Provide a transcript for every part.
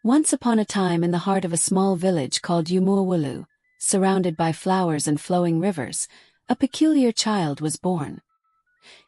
Once upon a time in the heart of a small village called Umuawulu, surrounded by flowers and flowing rivers, a peculiar child was born.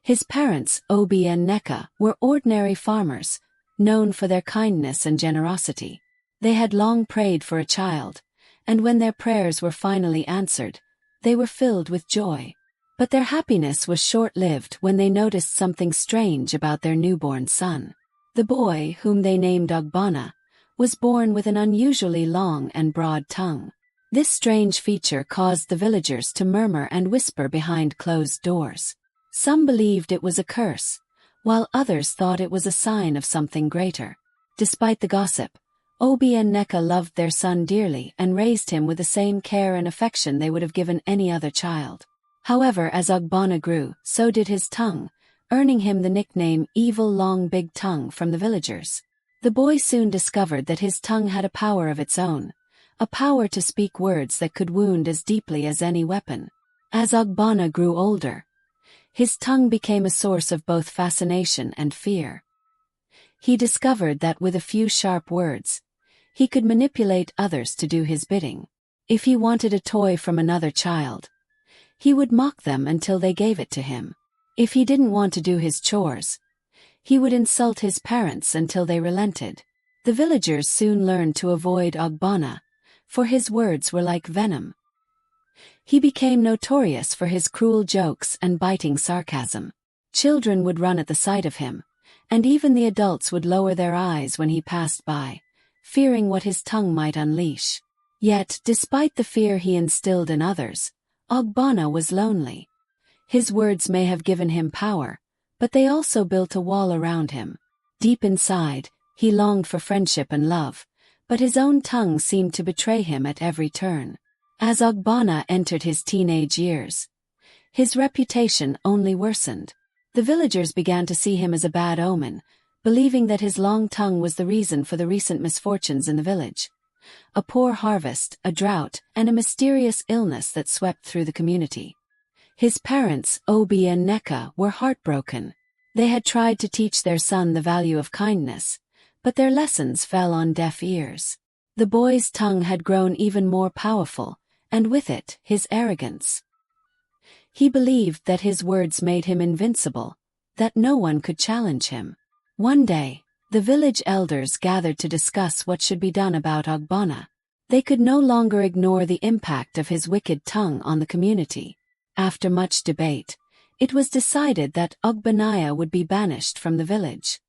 His parents, Obi and Neka, were ordinary farmers, known for their kindness and generosity. They had long prayed for a child, and when their prayers were finally answered, they were filled with joy. But their happiness was short-lived when they noticed something strange about their newborn son. The boy, whom they named Ogbonna, was born with an unusually long and broad tongue. This strange feature caused the villagers to murmur and whisper behind closed doors. Some believed it was a curse, while others thought it was a sign of something greater. Despite the gossip, Obi and Neka loved their son dearly and raised him with the same care and affection they would have given any other child. However, as Ogbonna grew, so did his tongue, earning him the nickname Evil Long Big Tongue from the villagers. The boy soon discovered that his tongue had a power of its own, a power to speak words that could wound as deeply as any weapon. As Ogbonna grew older, his tongue became a source of both fascination and fear. He discovered that with a few sharp words, he could manipulate others to do his bidding. If he wanted a toy from another child, he would mock them until they gave it to him. If he didn't want to do his chores, he would insult his parents until they relented. The villagers soon learned to avoid Ogbonna, for his words were like venom. He became notorious for his cruel jokes and biting sarcasm. Children would run at the sight of him, and even the adults would lower their eyes when he passed by, fearing what his tongue might unleash. Yet, despite the fear he instilled in others, Ogbonna was lonely. His words may have given him power, but they also built a wall around him. Deep inside, he longed for friendship and love, but his own tongue seemed to betray him at every turn. As Ogbonna entered his teenage years, his reputation only worsened. The villagers began to see him as a bad omen, believing that his long tongue was the reason for the recent misfortunes in the village. A poor harvest, a drought, and a mysterious illness that swept through the community. His parents, Obi and Neka, were heartbroken. They had tried to teach their son the value of kindness, but their lessons fell on deaf ears. The boy's tongue had grown even more powerful, and with it, his arrogance. He believed that his words made him invincible, that no one could challenge him. One day, the village elders gathered to discuss what should be done about Ogbonna. They could no longer ignore the impact of his wicked tongue on the community. After much debate, it was decided that Ogbonnaya would be banished from the village.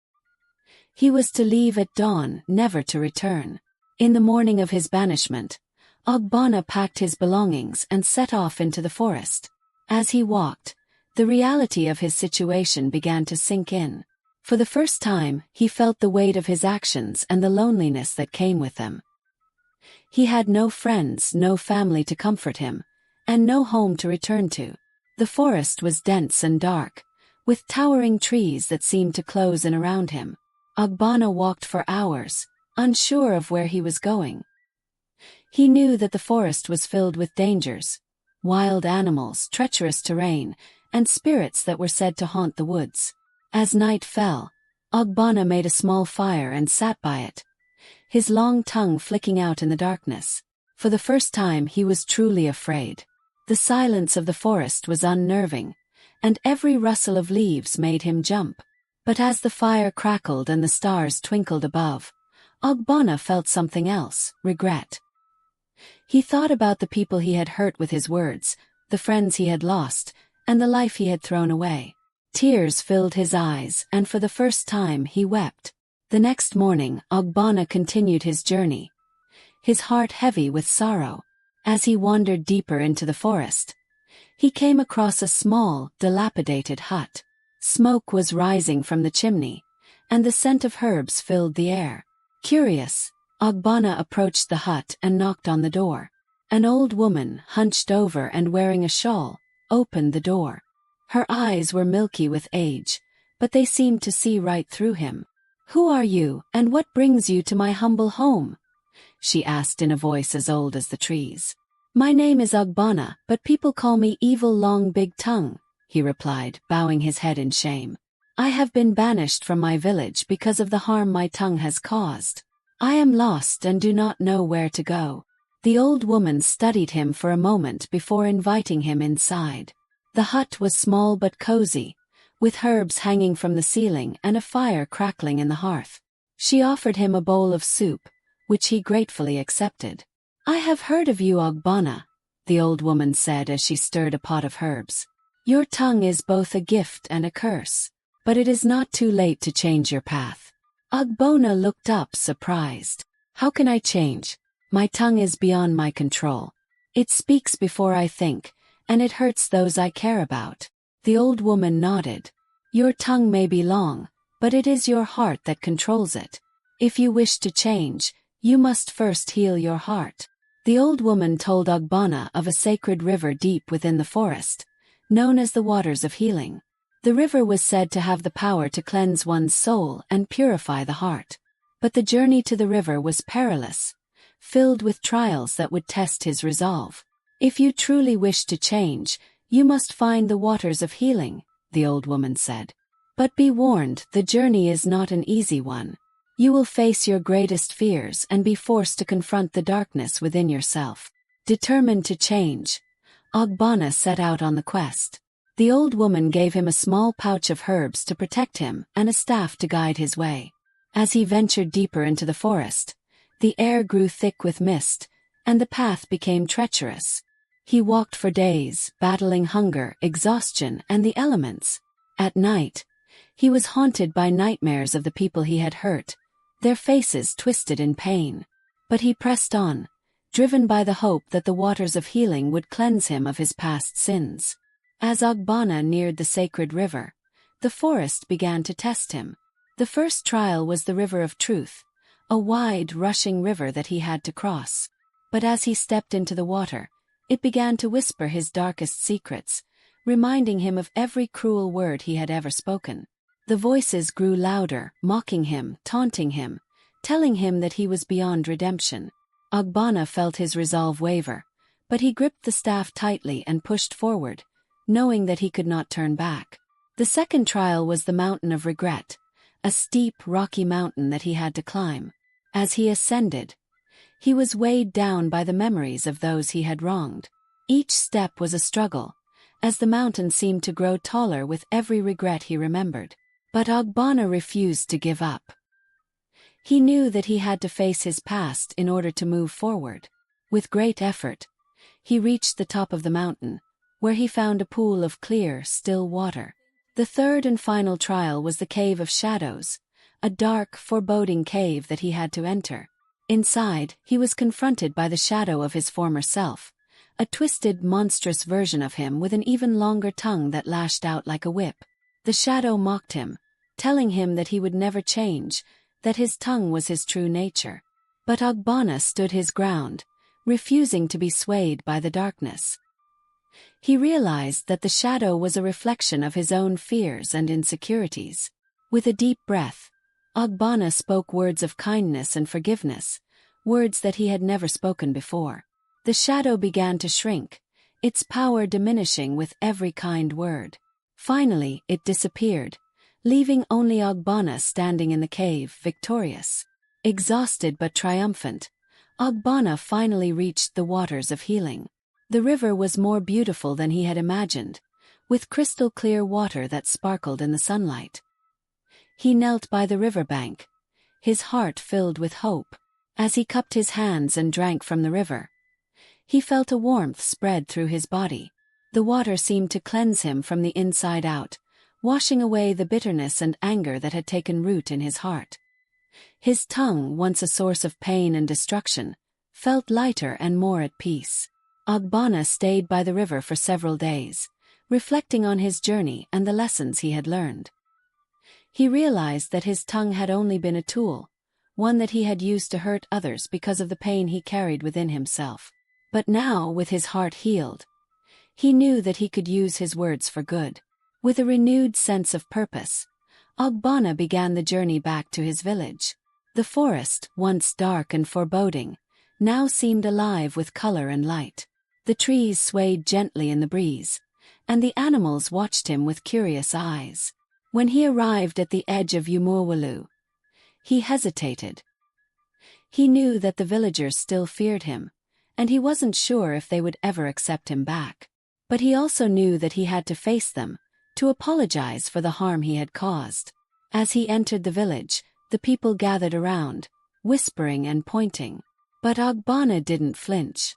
He was to leave at dawn, never to return. In the morning of his banishment, Ogbonna packed his belongings and set off into the forest. As he walked, the reality of his situation began to sink in. For the first time, he felt the weight of his actions and the loneliness that came with them. He had no friends, no family to comfort him, and no home to return to. The forest was dense and dark, with towering trees that seemed to close in around him. Ogbonna walked for hours, unsure of where he was going. He knew that the forest was filled with dangers, wild animals, treacherous terrain, and spirits that were said to haunt the woods. As night fell, Ogbonna made a small fire and sat by it, his long tongue flicking out in the darkness. For the first time he was truly afraid. The silence of the forest was unnerving, and every rustle of leaves made him jump. But as the fire crackled and the stars twinkled above, Ogbonna felt something else, regret. He thought about the people he had hurt with his words, the friends he had lost, and the life he had thrown away. Tears filled his eyes, and for the first time he wept. The next morning, Ogbonna continued his journey, his heart heavy with sorrow. As he wandered deeper into the forest, he came across a small, dilapidated hut. Smoke was rising from the chimney, and the scent of herbs filled the air. Curious, Ogbonna approached the hut and knocked on the door. An old woman, hunched over and wearing a shawl, opened the door. Her eyes were milky with age, but they seemed to see right through him. "Who are you, and what brings you to my humble home?" she asked in a voice as old as the trees. "My name is Ogbonna, but people call me Evil Long Big Tongue," he replied, bowing his head in shame. "I have been banished from my village because of the harm my tongue has caused." "I am lost and do not know where to go." The old woman studied him for a moment before inviting him inside. The hut was small but cozy, with herbs hanging from the ceiling and a fire crackling in the hearth. She offered him a bowl of soup, which he gratefully accepted. "I have heard of you, Ogbonna," the old woman said as she stirred a pot of herbs. "Your tongue is both a gift and a curse. But it is not too late to change your path." Ogbonna looked up, surprised. "How can I change? My tongue is beyond my control. It speaks before I think, and it hurts those I care about." The old woman nodded. "Your tongue may be long, but it is your heart that controls it. If you wish to change, you must first heal your heart." The old woman told Ogbonna of a sacred river deep within the forest, known as the Waters of Healing. The river was said to have the power to cleanse one's soul and purify the heart. But the journey to the river was perilous, filled with trials that would test his resolve. "If you truly wish to change, you must find the waters of healing," the old woman said. "But be warned, the journey is not an easy one. You will face your greatest fears and be forced to confront the darkness within yourself." Determined to change, Ogbonna set out on the quest. The old woman gave him a small pouch of herbs to protect him and a staff to guide his way. As he ventured deeper into the forest, the air grew thick with mist, and the path became treacherous. He walked for days, battling hunger, exhaustion, and the elements. At night, he was haunted by nightmares of the people he had hurt, their faces twisted in pain. But he pressed on, driven by the hope that the waters of healing would cleanse him of his past sins. As Ogbonna neared the sacred river, the forest began to test him. The first trial was the River of Truth, a wide, rushing river that he had to cross. But as he stepped into the water, it began to whisper his darkest secrets, reminding him of every cruel word he had ever spoken. The voices grew louder, mocking him, taunting him, telling him that he was beyond redemption. Ogbonna felt his resolve waver, but he gripped the staff tightly and pushed forward, knowing that he could not turn back. The second trial was the Mountain of Regret, a steep, rocky mountain that he had to climb. As he ascended, he was weighed down by the memories of those he had wronged. Each step was a struggle, as the mountain seemed to grow taller with every regret he remembered. But Ogbonna refused to give up. He knew that he had to face his past in order to move forward. With great effort, he reached the top of the mountain, where he found a pool of clear, still water. The third and final trial was the Cave of Shadows, a dark, foreboding cave that he had to enter. Inside, he was confronted by the shadow of his former self, a twisted, monstrous version of him with an even longer tongue that lashed out like a whip. The shadow mocked him, telling him that he would never change, that his tongue was his true nature. But Ogbonna stood his ground, refusing to be swayed by the darkness. He realized that the shadow was a reflection of his own fears and insecurities. With a deep breath, Ogbonna spoke words of kindness and forgiveness, words that he had never spoken before. The shadow began to shrink, its power diminishing with every kind word. Finally, it disappeared, leaving only Ogbonna standing in the cave, victorious. Exhausted but triumphant, Ogbonna finally reached the waters of healing. The river was more beautiful than he had imagined, with crystal-clear water that sparkled in the sunlight. He knelt by the riverbank, his heart filled with hope. As he cupped his hands and drank from the river, he felt a warmth spread through his body. The water seemed to cleanse him from the inside out, washing away the bitterness and anger that had taken root in his heart. His tongue, once a source of pain and destruction, felt lighter and more at peace. Ogbonna stayed by the river for several days, reflecting on his journey and the lessons he had learned. He realized that his tongue had only been a tool, one that he had used to hurt others because of the pain he carried within himself. But now, with his heart healed, he knew that he could use his words for good. With a renewed sense of purpose, Ogbonna began the journey back to his village. The forest, once dark and foreboding, now seemed alive with color and light. The trees swayed gently in the breeze, and the animals watched him with curious eyes. When he arrived at the edge of Umuawulu, he hesitated. He knew that the villagers still feared him, and he wasn't sure if they would ever accept him back. But he also knew that he had to face them, to apologize for the harm he had caused. As he entered the village, the people gathered around, whispering and pointing. But Ogbonna didn't flinch.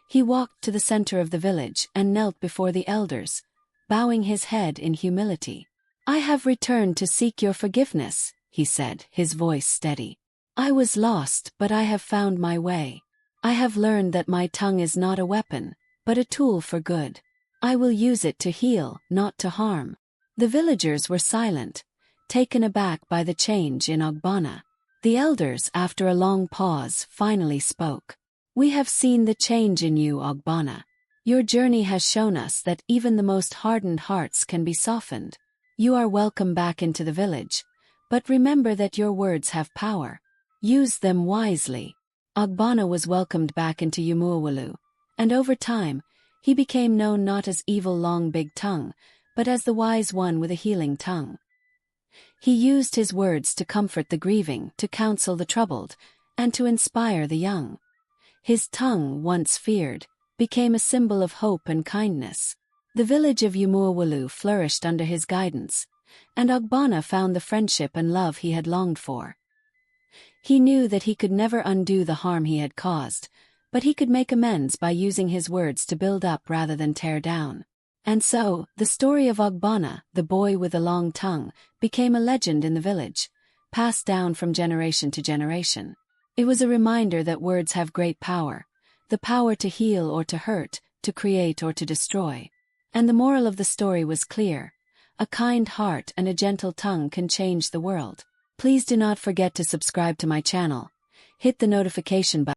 He walked to the center of the village and knelt before the elders, bowing his head in humility. "I have returned to seek your forgiveness," he said, his voice steady. "I was lost, but I have found my way. I have learned that my tongue is not a weapon, but a tool for good. I will use it to heal, not to harm." The villagers were silent, taken aback by the change in Ogbonna. The elders, after a long pause, finally spoke. "We have seen the change in you, Ogbonna. Your journey has shown us that even the most hardened hearts can be softened. You are welcome back into the village, but remember that your words have power. Use them wisely." Ogbonna was welcomed back into Umuawulu, and over time, he became known not as evil long big tongue, but as the wise one with a healing tongue. He used his words to comfort the grieving, to counsel the troubled, and to inspire the young. His tongue, once feared, became a symbol of hope and kindness. The village of Umuawulu flourished under his guidance, and Ogbonna found the friendship and love he had longed for. He knew that he could never undo the harm he had caused, but he could make amends by using his words to build up rather than tear down. And so, the story of Ogbonna, the boy with a long tongue, became a legend in the village, passed down from generation to generation. It was a reminder that words have great power, the power to heal or to hurt, to create or to destroy. And the moral of the story was clear: a kind heart and a gentle tongue can change the world. Please do not forget to subscribe to my channel. Hit the notification button.